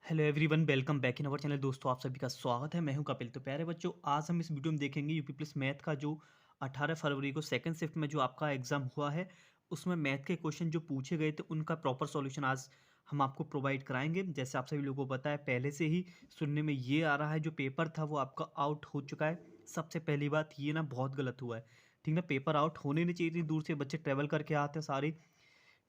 Hello everyone, welcome back in our channel. दोस्तों, आप सभी का स्वागत है। मैं हूं कपिल। तो प्यारे बच्चों, आज हम इस वीडियो में देखेंगे यूपी प्लस मैथ का जो 18 फरवरी को सेकंड शिफ्ट में जो आपका एग्जाम हुआ है, उसमें मैथ के क्वेश्चन जो पूछे गए थे उनका प्रॉपर सॉल्यूशन आज हम आपको प्रोवाइड कराएंगे। जैसे आप सभी लोगों को पता है, पहले से ही सुनने में ये आ रहा है जो पेपर था वो आपका आउट हो चुका है। सबसे पहली बात ये ना बहुत गलत हुआ है, ठीक ना। पेपर आउट होने नहीं चाहिए। इतनी दूर से बच्चे ट्रैवल करके आते हैं, सारी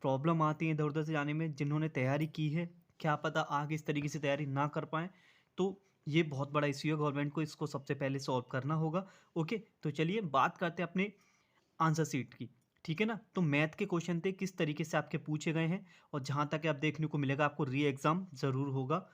प्रॉब्लम आती है इधर उधर से जाने में। जिन्होंने तैयारी की है, क्या पता आगे इस तरीके से तैयारी ना कर पाएँ। तो ये बहुत बड़ा इश्यू है, गवर्नमेंट को इसको सबसे पहले सॉल्व करना होगा। ओके, तो चलिए बात करते हैं अपने आंसर शीट की, ठीक है ना। तो मैथ के क्वेश्चन थे, किस तरीके से आपके पूछे गए हैं, और जहाँ तक आप देखने को मिलेगा आपको री एग्ज़ाम ज़रूर होगा।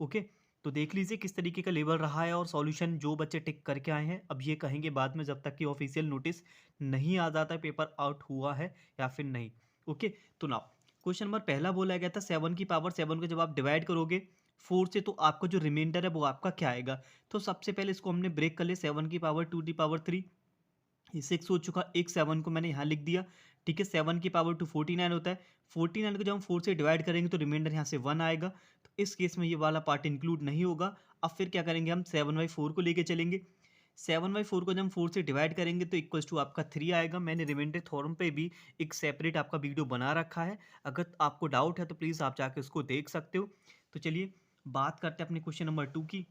ओके, तो देख लीजिए किस तरीके का लेवल रहा है और सॉल्यूशन जो बच्चे टिक करके आए हैं। अब ये कहेंगे बाद में, जब तक कि ऑफिशियल नोटिस नहीं आ जाता है पेपर आउट हुआ है या फिर नहीं। ओके, तो नाउ क्वेश्चन नंबर पहला बोला गया था 7 की पावर 7 को जब आप डिवाइड करोगे 4 से, तो आपको जो रिमाइंडर है वो आपका क्या आएगा। तो सबसे पहले इसको हमने ब्रेक कर लिया। 7 की पावर 2 की पावर 3, ये 6 हो चुका। एक 7 को मैंने यहाँ लिख दिया, ठीक है। 7 की पावर 2 49 होता है। 49 को जब हम 4 से डिवाइड करेंगे तो रिमाइंडर यहाँ से 1 आएगा। तो इस केस में ये वाला पार्ट इंक्लूड नहीं होगा। अब फिर क्या करेंगे, हम 7/4 को लेके चलेंगे। 7/4 को जब हम 4 से डिवाइड करेंगे तो इक्वल्स टू आपका 3 आएगा। मैंने रिमाइंडर थ्योरम पे भी एक सेपरेट आपका वीडियो बना रखा है, अगर आपको डाउट है तो प्लीज़ आप जाके उसको देख सकते हो। तो चलिए बात करते हैं अपने क्वेश्चन नंबर 2 की।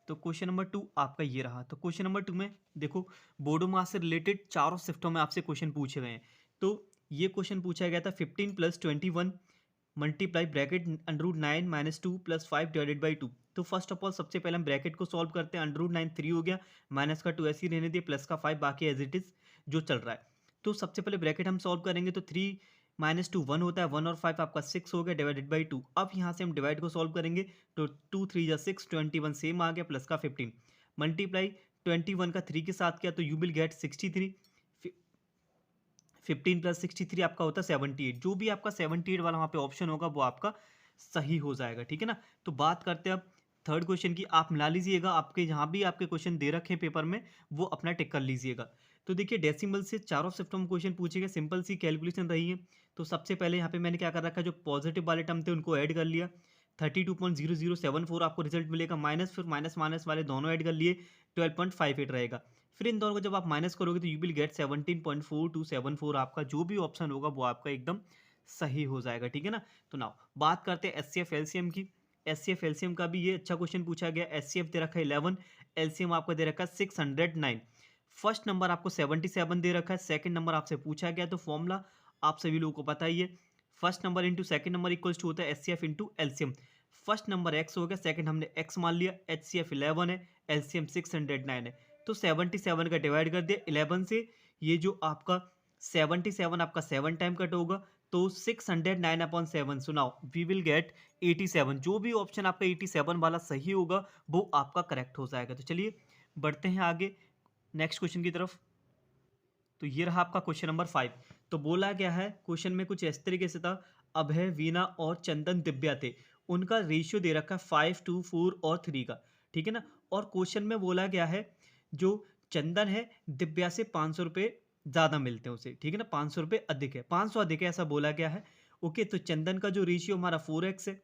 तो क्वेश्चन नंबर 2 आपका ये रहा। तो क्वेश्चन नंबर 2 में देखो, बोर्डो मास से रिलेटेड चारों शिफ्टों में आपसे क्वेश्चन पूछे गए हैं। तो ये क्वेश्चन पूछा गया था 15 + 21 मल्टीप्लाई ब्रैकेट √9 - 2 + 5 डिवाइडेड बाई 2। तो फर्स्ट ऑफ ऑल सबसे पहले हम ब्रैकेट को सॉल्व करते हैं। √9 3 हो गया, माइनस का 2 ऐसे ही रहने दिए, प्लस का 5 बाकी एज इट इज जो चल रहा है। तो सबसे पहले ब्रैकेट हम सॉल्व करेंगे तो 3 - 2 1 होता है, 1 और 5 आपका 6 हो गया डिवाइडेड बाई 2। अब यहाँ से हम डिवाइड को सॉल्व करेंगे तो 2 3 जा 6, 21 सेम आ गया, प्लस का 15 मल्टीप्लाई 21 का 3 के साथ किया तो यू विल गेट 63। 15 + 63 आपका होता है 78। जो भी आपका 78 वाला वहाँ पे ऑप्शन होगा वो आपका सही हो जाएगा, ठीक है ना। तो बात करते हैं अब थर्ड क्वेश्चन की। आप मिला लीजिएगा, आपके जहाँ भी आपके क्वेश्चन दे रखे हैं पेपर में वो अपना टिक कर लीजिएगा। तो देखिए डेसिमल से चारों शिफ्टों में क्वेश्चन पूछे गए, सिंपल सी कैलकुलेशन रही है। तो सबसे पहले यहाँ पे मैंने क्या कर रखा है, जो पॉजिटिव वाले टर्म थे उनको ऐड कर लिया। 32.0074 आपको रिजल्ट मिलेगा, माइनस फिर माइनस माइनस वाले दोनों ऐड कर लिए, 12.58 रहेगा। फिर इन दोनों को जब आप माइनस करोगे तो यू विल गेट 17.4274। आपका जो भी ऑप्शन होगा वो आपका एकदम सही हो जाएगा, ठीक है ना। तो नाउ बात करते हैं एचसीएफ एलसीएम की। एचसीएफ एलसीएम का भी ये अच्छा क्वेश्चन पूछा गया। एचसीएफ दे रखा है 11, एलसीएम आपका दे रखा है 609। फर्स्ट नंबर आपको 77 दे रखा है, सेकंड नंबर आपसे पूछा गया। तो फॉर्मूला आप सभी लोगों को पता ही है, first number into second number equals to होता है HCF into LCM. First number x हो गया, सेकंड हमने एक्स मान लिया, एचसीएफ 11 है, एलसीएम 609 है। तो 77 का डिवाइड कर दिया 11 से, ये जो आपका 77 आपका 7 टाइम कट होगा, तो 609/7। सुनाओ, वी विल गेट 87। जो भी ऑप्शन आपका 87 वाला सही होगा वो आपका करेक्ट हो जाएगा। तो चलिए बढ़ते हैं आगे नेक्स्ट क्वेश्चन की तरफ। तो ये रहा आपका क्वेश्चन नंबर 5। तो बोला गया है क्वेश्चन में कुछ इस तरीके से था, अभय, वीना और चंदन दिव्या थे। उनका रेशियो दे रखा है 5:4 और 3 का, ठीक है ना। और क्वेश्चन में बोला गया है जो चंदन है दिव्या से 500 रुपये ज़्यादा मिलते हैं उसे, ठीक है ना। 500 रुपये अधिक है, 500 अधिक है, ऐसा बोला गया है। ओके, तो चंदन का जो रेशियो हमारा 4x है,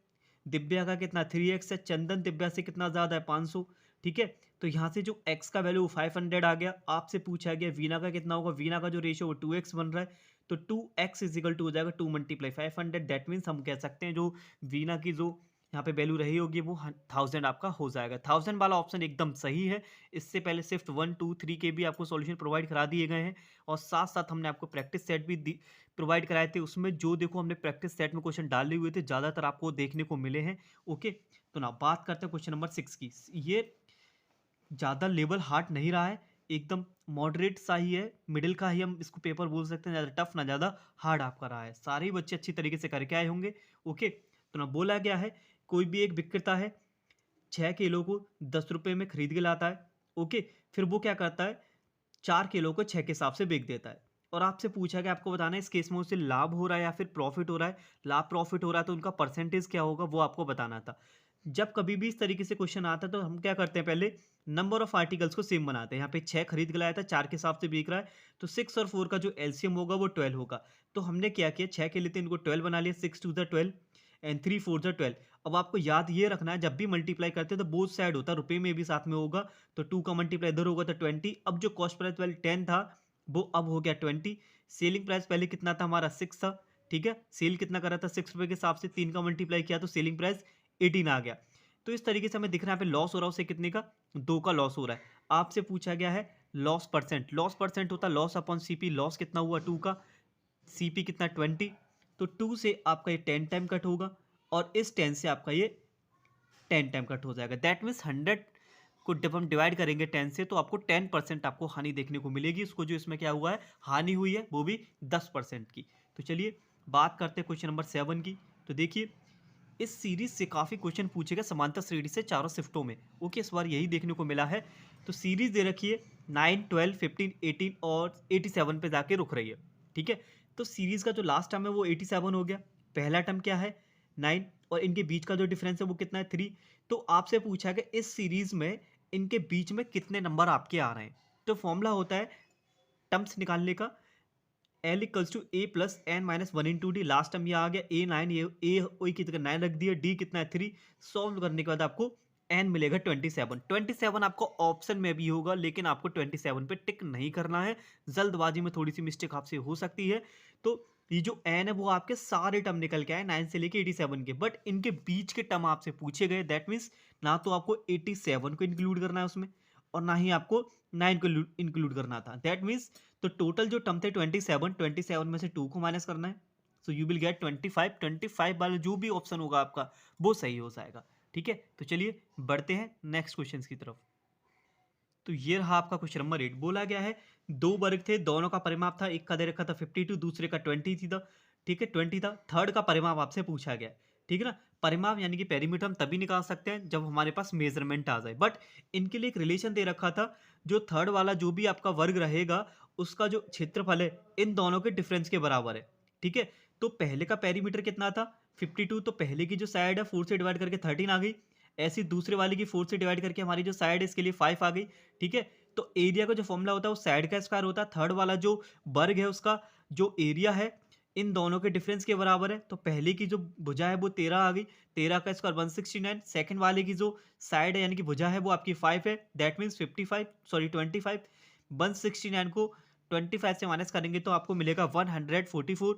दिव्या का कितना 3x है। चंदन दिव्या से कितना ज़्यादा है 500, ठीक है। तो यहाँ से जो x का वैल्यू 500 आ गया। आपसे पूछा गया वीना का कितना होगा, वीना का जो रेशियो वो 2x बन रहा है, तो 2x इजिकल टू हो जाएगा 2 × 500। दैट मीन्स हम कह सकते हैं जो वीना की जो यहाँ पे वैल्यू रही होगी वो 1000 आपका हो जाएगा। 1000 वाला ऑप्शन एकदम सही है। इससे पहले सिर्फ 1 2 3 के भी आपको सॉल्यूशन प्रोवाइड करा दिए गए हैं, और साथ साथ हमने आपको प्रैक्टिस सेट भी प्रोवाइड कराए थे। उसमें जो देखो हमने प्रैक्टिस सेट में क्वेश्चन डाले हुए थे, ज़्यादातर आपको देखने को मिले हैं। ओके, तो ना बात करते हैं क्वेश्चन नंबर 6 की। ये ज़्यादा लेवल हार्ड नहीं रहा है, एकदम मॉडरेट सा ही है, मिडिल का ही हम इसको पेपर बोल सकते हैं। ज़्यादा टफ ना ज़्यादा हार्ड आपका रहा है, सारे ही बच्चे अच्छी तरीके से करके आए होंगे। ओके, तो ना बोला गया है कोई भी एक विक्रेता है, 6 किलो को 10 रुपये में खरीद के लाता है। ओके, फिर वो क्या करता है, 4 किलो को 6 के हिसाब से बेच देता है। और आपसे पूछा गया, आपको बताना है इस केस में उसे लाभ हो रहा है या फिर प्रॉफिट हो रहा है। लाभ प्रॉफिट हो रहा है तो उनका परसेंटेज क्या होगा वो आपको बताना था। जब कभी भी इस तरीके से क्वेश्चन आता है तो हम क्या करते हैं, पहले नंबर ऑफ आर्टिकल्स को सेम बनाते हैं। यहाँ पे 6 खरीद के लाया था, 4 के हिसाब से बिक रहा है, तो 6 और 4 का जो एलसीएम होगा वो 12 होगा। तो हमने क्या किया, 6 के लिए तो इनको 12 बना लिया, 6 2 ज़ा 12, एंड 3 4 जा 12। अब आपको याद ये रखना है, जब भी मल्टीप्लाई करते हैं तो बोथ साइड होता है, रुपए में भी साथ में होगा, तो 2 का मल्टीप्लाई इधर होगा तो 20। अब जो कॉस्ट प्राइस पहले 10 था वो अब हो गया 20। सेलिंग प्राइस पहले कितना था हमारा 6 था, ठीक है, सेल कितना करा था 6 रुपए के हिसाब से, 3 का मल्टीप्लाई किया तो सेलिंग प्राइस 18 आ गया। तो इस तरीके से हमें दिख रहा है यहाँ पे लॉस हो रहा है उसे कितने का, 2 का लॉस हो रहा है। आपसे पूछा गया है लॉस परसेंट, लॉस परसेंट होता है लॉस अपॉन सीपी, लॉस कितना हुआ 2 का, सीपी कितना 20, तो 2 से आपका ये 10 टाइम कट होगा और इस 10 से आपका ये 10 टाइम कट हो जाएगा। दैट मीन्स 100 को जब हम डिवाइड करेंगे 10 से तो आपको 10% आपको हानि देखने को मिलेगी। उसको जो इसमें क्या हुआ है हानि हुई है वो भी 10% की। तो चलिए बात करते हैं क्वेश्चन नंबर 7 की। तो देखिए इस सीरीज से काफ़ी क्वेश्चन पूछेगा समांतर श्रेणी से चारों शिफ्टों में। ओके, इस बार यही देखने को मिला है। तो सीरीज दे रखी है 9 12 15 18 और 87 पे जाके रुक रही है, ठीक है। तो सीरीज का जो लास्ट टर्म है वो 87 हो गया, पहला टर्म क्या है 9 और इनके बीच का जो डिफरेंस है वो कितना है 3। तो आपसे पूछा गया इस सीरीज में इनके बीच में कितने नंबर आपके आ रहे हैं। तो फॉर्मूला होता है टर्म्स निकालने का, L equals to A plus N minus one into D. Last time ये आ गया ए 9, ये ए वही की जगह 9 रख दिया, डी कितना है 3। सॉल्व करने के बाद आपको एन मिलेगा 27। 27 आपको ऑप्शन में भी होगा लेकिन आपको 27 पे टिक नहीं करना है, जल्दबाजी में थोड़ी सी मिस्टेक आपसे हो सकती है। तो ये जो एन है वो आपके सारे टर्म निकल के आए 9 से लेके 87 के, बट इनके बीच के टर्म आपसे पूछे गए। दैट मीन्स ना तो आपको 87 को इंक्लूड करना है उसमें और ना ही आपको 9 को इंक्लूड करना था। दैट मीन्स तो टोटल जो टर्म थे 27 में से 2 को माइनस करना है, सो यू विल गेट 25 वाला जो भी ऑप्शन होगा आपका वो सही हो जाएगा, ठीक है। तो चलिए बढ़ते हैं नेक्स्ट क्वेश्चन की तरफ। तो ये रहा आपका क्वेश्चन नंबर 8। बोला गया है दो वर्ग थे, दोनों का परिमाप था, एक का दे रखा था 52, दूसरे का 20 था, ठीक है 20 था। थर्ड का परिमाप आपसे पूछा गया, ठीक है ना। परिमाप यानी कि पेरीमीटर हम तभी निकाल सकते हैं जब हमारे पास मेजरमेंट आ जाए, बट इनके लिए एक रिलेशन दे रखा था, जो थर्ड वाला जो भी आपका वर्ग रहेगा उसका जो क्षेत्रफल है इन दोनों के डिफरेंस के बराबर है, ठीक है। तो पहले का पेरीमीटर कितना था 52, तो पहले की जो साइड है 4 से डिवाइड करके 13 आ गई, ऐसी दूसरे वाले की 4 से डिवाइड करके हमारी जो साइड है इसके लिए 5 आ गई, ठीक है। तो एरिया का जो फॉर्मूला होता है वो साइड का स्क्वायर होता है, थर्ड वाला जो वर्ग है उसका जो एरिया है इन दोनों के डिफरेंस के बराबर है। तो पहले की जो भुजा है वो 13 आ गई, 13 का स्क्वायर 169, सेकंड वाले की जो साइड है यानी कि भुजा है वो आपकी 5 है, दैट मीन्स 25 169 को 25 से माइनस करेंगे तो आपको मिलेगा 144।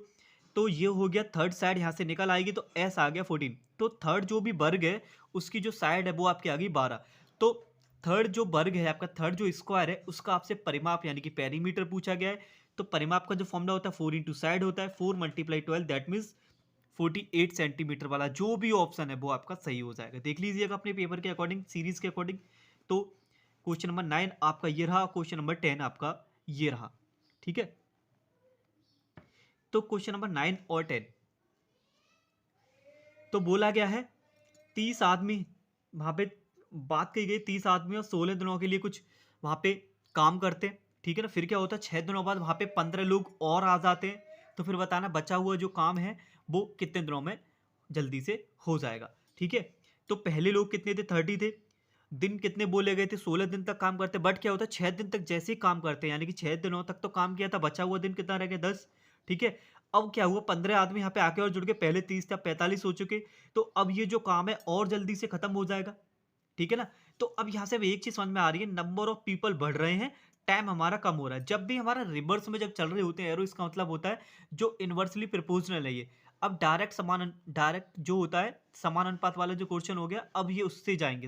तो ये हो गया थर्ड साइड यहाँ से निकल आएगी तो एस आ गया 14। तो थर्ड जो भी वर्ग है उसकी जो साइड है वो आपकी आ गई 12। तो थर्ड जो वर्ग है आपका, थर्ड जो स्क्वायर है उसका आपसे परिमाप यानी कि पेरीमीटर पूछा गया है। तो परिमाप का जो फॉर्मूला होता है 4 इंटू साइड होता है, 4 मल्टीप्लाई 12 दैट मीन्स 48 सेंटीमीटर वाला जो भी ऑप्शन है वो आपका सही हो जाएगा। देख लीजिएगा अपने पेपर के अकॉर्डिंग, सीरीज के अकॉर्डिंग। तो क्वेश्चन नंबर 9 आपका ये रहा, क्वेश्चन नंबर 10 आपका ये रहा, ठीक है। तो क्वेश्चन नंबर 9 और 10 तो बोला गया है 30 आदमी वहां पे बात कही गई, 30 आदमी और 16 दिनों के लिए कुछ वहां पे काम करते हैं, ठीक है ना। फिर क्या होता है 6 दिनों बाद वहां पे 15 लोग और आ जाते हैं, तो फिर बताना बचा हुआ जो काम है वो कितने दिनों में जल्दी से हो जाएगा, ठीक है। तो पहले लोग कितने थे 30 थे, दिन कितने बोले गए थे 16 दिन तक काम करते, बट क्या होता है 6 दिन तक जैसे ही काम करते हैं यानी कि 6 दिनों तक तो काम किया था, बचा हुआ दिन कितना रह गया 10, ठीक है। अब क्या हुआ 15 आदमी यहाँ पे आके और जुड़ के, पहले 30 था 45 हो चुके, तो अब ये जो काम है और जल्दी से खत्म हो जाएगा, ठीक है ना। तो अब यहाँ से एक चीज समझ में आ रही है, नंबर ऑफ पीपल बढ़ रहे हैं, टाइम हमारा कम हो रहा है। जब भी हमारा रिवर्स में जब चल रहे होते हैं एरो, इसका मतलब होता है जो इनवर्सली प्रोपोर्शनल है ये। अब डायरेक्ट जो होता है समान अनुपात वाला जो क्वेश्चन हो गया, अब ये उससे जाएंगे,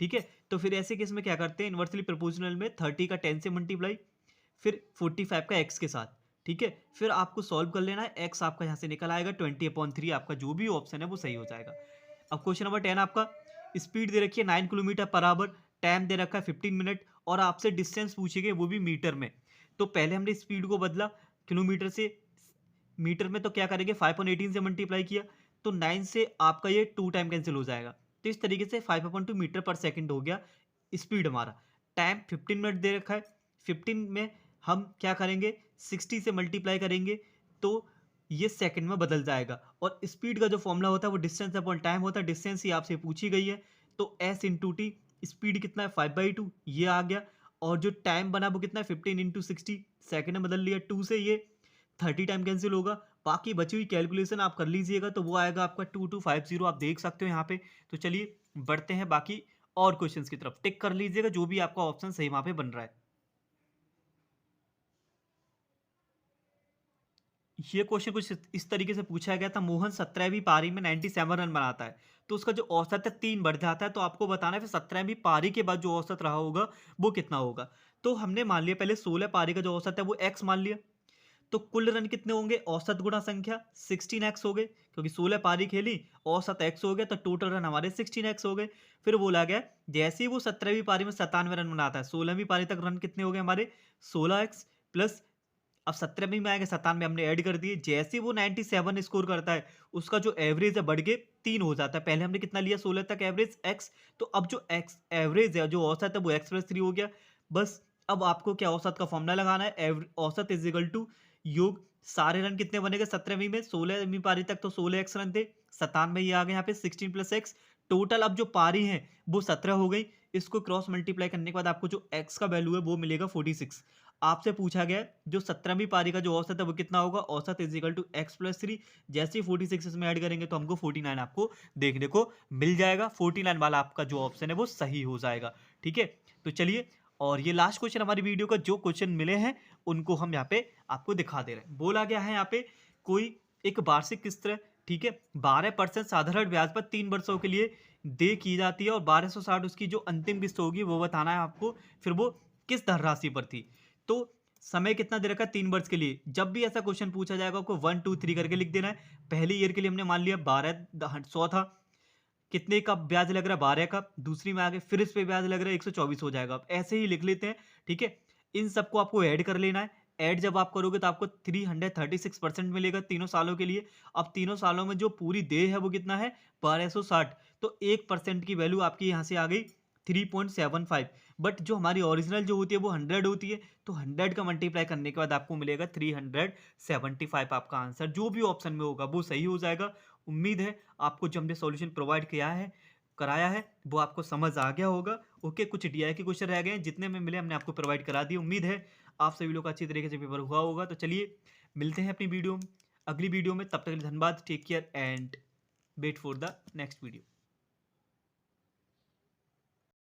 ठीक है। तो फिर ऐसे केस में क्या करते हैं, इनवर्सली प्रोपोर्शनल में 30 का 10 से मल्टीप्लाई, फिर 45 का x के साथ, ठीक है। फिर आपको सॉल्व कर लेना है, x आपका यहाँ से निकल आएगा 20/3, आपका जो भी ऑप्शन है वो सही हो जाएगा। अब क्वेश्चन नंबर 10 आपका, स्पीड दे रखी है 9 किलोमीटर पर आवर, टाइम दे रखा है 15 मिनट और आपसे डिस्टेंस पूछेंगे वो भी मीटर में। तो पहले हमने स्पीड को बदला किलोमीटर से मीटर में, तो क्या करेंगे 5/18 से मल्टीप्लाई किया, तो 9 से आपका ये 2 टाइम कैंसिल हो जाएगा। तो इस तरीके से 5/2 मीटर पर सेकंड हो गया स्पीड हमारा। टाइम 15 मिनट दे रखा है, 15 में हम क्या करेंगे 60 से मल्टीप्लाई करेंगे तो ये सेकंड में बदल जाएगा। और स्पीड का जो फॉर्मूला होता है वो डिस्टेंस अपॉन टाइम होता है, डिस्टेंस ही आपसे पूछी गई है, तो s इंटू टी, स्पीड कितना है 5/2 ये आ गया, और जो टाइम बना वो कितना है 15 इंटू 60, सेकेंड में बदल लिया 2 से, ये 30 टाइम कैंसिल होगा, बाकी बची हुई कैलकुलेशन आप कर लीजिएगा, तो वो आएगा आपका 2250 आप देख सकते हो यहाँ पे। तो चलिए बढ़ते हैं बाकी और क्वेश्चंस की तरफ। टिक कर लीजिएगा जो भी आपका ऑप्शन सही वहाँ पे बन रहा है। ये क्वेश्चन कुछ इस तरीके से पूछा गया था, मोहन 17वीं पारी में 97 रन बनाता है, तो उसका जो औसत है 3 बढ़ जाता है, तो आपको बताना है फिर 17वीं पारी के बाद जो औसत रहा होगा वो कितना होगा। तो हमने मान लिया पहले 16 पारी का जो औसत है वो x मान लिया, तो कुल रन कितने होंगे, औसत गुणा संख्या 16x हो गए, क्योंकि 16 पारी खेली, औसत x हो गया, तो टोटल रन हमारे 16x हो गए। फिर बोला गया जैसे ही वो 17वीं पारी में 97 रन बनाता है, 16वीं पारी तक रन कितने हो गए हमारे 16x प्लस, अब 17वीं में आएगा 97 हमने ऐड कर दिए, जैसे ही वो 97 स्कोर करता है उसका जो एवरेज है बढ़ के 3 हो जाता है। पहले हमने कितना लिया 16 तक एवरेज x, तो अब जो x एवरेज है जो औसत है वो x प्लस 3 हो गया। बस अब आपको क्या औसत का फॉर्मूला लगाना है, औसत इज इक्वल टू योग सारे रन कितने बनेगा 17वीं में, 16वीं पारी तक तो 16x रन थे, 97 ये आ गए यहाँ पे 16 प्लस x, टोटल अब जो पारी है वो 17 हो गई। इसको क्रॉस मल्टीप्लाई करने के बाद आपको जो x का वैल्यू है वो मिलेगा 46। आपसे पूछा गया है जो 17वीं पारी का जो औसत है वो कितना होगा, औसत is equal to x plus 3, जैसे ही 46 इसमें ऐड करेंगे तो हमको 49 आपको देखने को मिल जाएगा। 49 वाला आपका जो ऑप्शन है वो सही हो जाएगा। ठीक है, तो चलिए, और ये लास्ट क्वेश्चन हमारी वीडियो का, जो क्वेश्चन मिले हैं उनको हम यहाँ पे आपको दिखा दे रहे हैं। बोला गया है यहाँ पे कोई एक वार्षिक किस्त है, ठीक है, 12% साधारण ब्याज पर 3 वर्षों के लिए दे की जाती है, और 1260 उसकी जो अंतिम किस्त होगी वो बताना है आपको, फिर वो किस धनराशि पर थी। तो समय कितना दे रखा है 3 वर्ष के लिए। जब भी ऐसा क्वेश्चन पूछा जाएगा आपको 1 2 3 करके लिख देना है। पहले ईयर के लिए हमने मान लिया 12 100 था, कितने का ब्याज लग रहा है 12 का, दूसरी में आगे फिर इस पे ब्याज लग रहा है 124 हो जाएगा। अब ऐसे ही लिख लेते हैं, ठीक है। इन सबको आपको ऐड कर लेना है, ऐड जब आप करोगे तो आपको 336% मिलेगा तीनों सालों के लिए। अब तीनों सालों में जो पूरी देय है वो कितना है 1260, तो 1% की वैल्यू आपकी यहाँ से आ गई 3.75। बट जो हमारी ओरिजिनल जो होती है वो 100 होती है, तो 100 का मल्टीप्लाई करने के बाद आपको मिलेगा 375। आपका आंसर जो भी ऑप्शन में होगा वो सही हो जाएगा। उम्मीद है आपको जो हमने सॉल्यूशन प्रोवाइड किया है कराया है वो आपको समझ आ गया होगा। ओके, कुछ डीआई के क्वेश्चन रह गए हैं, जितने में मिले हमने आपको प्रोवाइड करा दिए। उम्मीद है आप सभी लोग अच्छी तरीके से पेपर हुआ होगा। तो चलिए मिलते हैं अपनी वीडियो अगली वीडियो में, तब तक के लिए धन्यवाद, take care and wait for the next video.